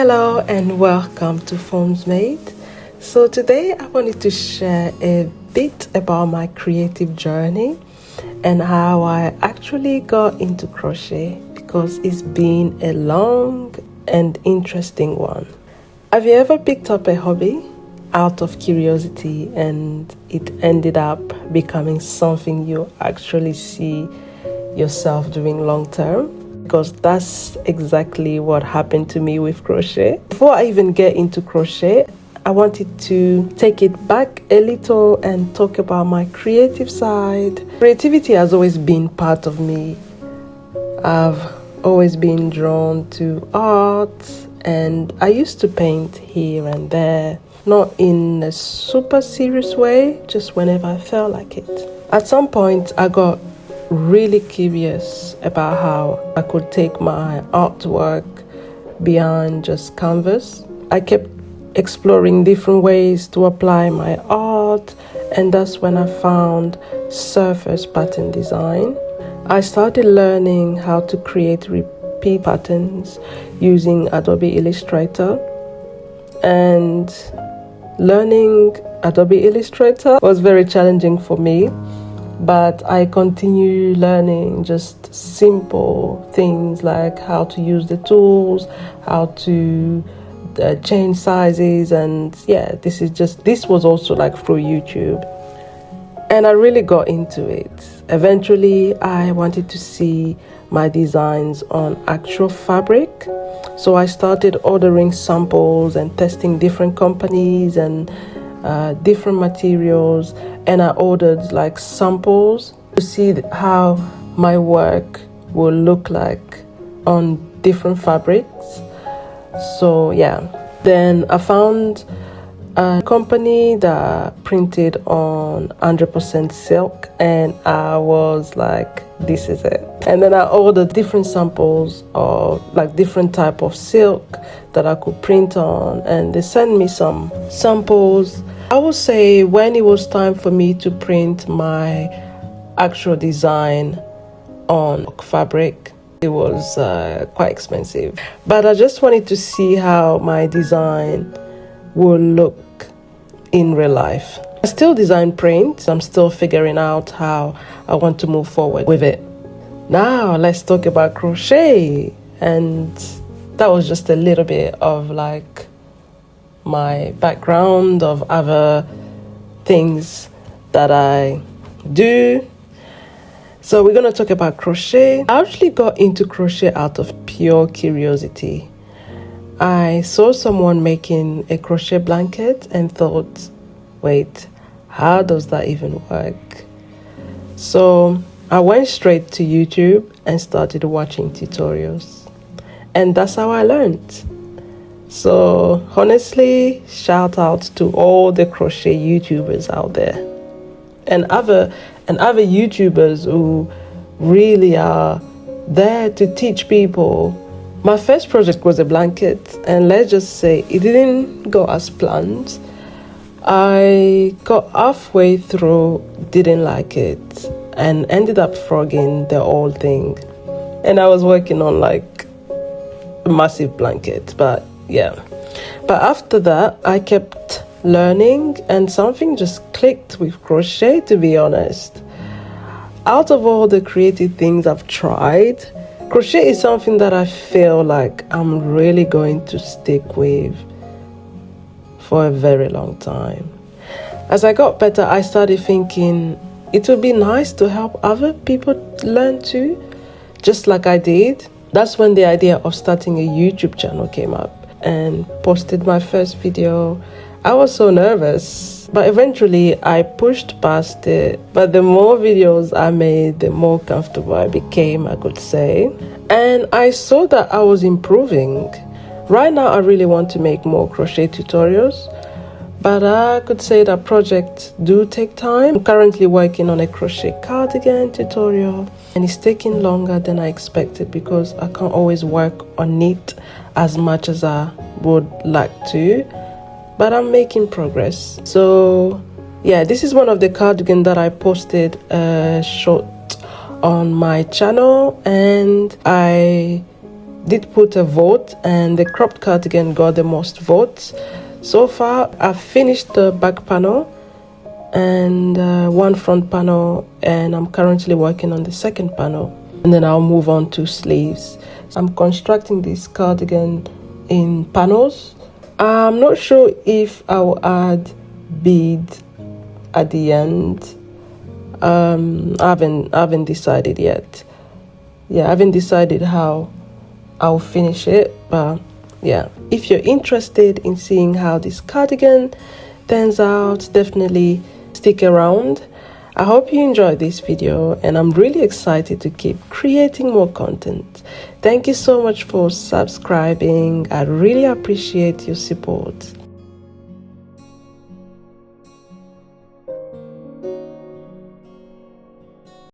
Hello and welcome to Formesmade. So today I wanted to share a bit about my creative journey and how I actually got into crochet because it's been a long and interesting one. Have you ever picked up a hobby out of curiosity and it ended up becoming something you actually see yourself doing long term? Because that's exactly what happened to me with crochet. Before I even get into crochet, I wanted to take it back a little and talk about my creative side. Creativity has always been part of me. I've always been drawn to art, and I used to paint here and there, not in a super serious way, just whenever I felt like it. At some point, I got really curious about how I could take my artwork beyond just canvas. I kept exploring different ways to apply my art, and that's when I found surface pattern design. I started learning how to create repeat patterns using Adobe Illustrator, and learning Adobe Illustrator was very challenging for me. But I continue learning just simple things like how to use the tools, how to change sizes, and this was also like through YouTube. And I really got into it. Eventually, I wanted to see my designs on actual fabric. So I started ordering samples and testing different companies and different materials, and I ordered like samples to see how my work will look like on different fabrics. So then I found a company that printed on 100% silk, and I was like, this is it. And then I ordered different samples of like different type of silk that I could print on, and they sent me some samples. I would say when it was time for me to print my actual design on fabric, it was quite expensive. But I just wanted to see how my design would look in real life. I still design prints. I'm still figuring out how I want to move forward with it. Now let's talk about crochet. And that was just a little bit of like my background of other things that I do. So we're going to talk about crochet. I actually got into crochet out of pure curiosity. I saw someone making a crochet blanket and thought, wait, how does that even work? So I went straight to YouTube and started watching tutorials. And that's how I learned. So honestly, shout out to all the crochet YouTubers out there and other YouTubers who really are there to teach people. My first project was a blanket, and let's just say it didn't go as planned. I got halfway through, didn't like it, and ended up frogging the whole thing. And I was working on like a massive blanket, but after that I kept learning, and something just clicked with crochet, to be honest. Out of all the creative things I've tried, crochet is something that I feel like I'm really going to stick with for a very long time. As I got better, I started thinking it would be nice to help other people learn too, just like I did. That's when the idea of starting a YouTube channel came up, and posted my first video. I was so nervous, but eventually I pushed past it. But the more videos I made, the more comfortable I became, I could say. And I saw that I was improving. Right now I really want to make more crochet tutorials, but I could say that projects do take time. I'm currently working on a crochet cardigan tutorial, and it's taking longer than I expected because I can't always work on it as much as I would like to, but I'm making progress. So this is one of the cardigan that I posted a short on my channel, and I did put a vote, and the cropped cardigan got the most votes. So far I've finished the back panel and one front panel, and I'm currently working on the second panel, and then I'll move on to sleeves. I'm constructing this cardigan in panels. I'm not sure if I'll add bead at the end. I haven't decided yet. I haven't decided how I'll finish it, but yeah, if you're interested in seeing how this cardigan turns out, definitely stick around. I hope you enjoyed this video, and I'm really excited to keep creating more content. Thank you so much for subscribing. I really appreciate your support.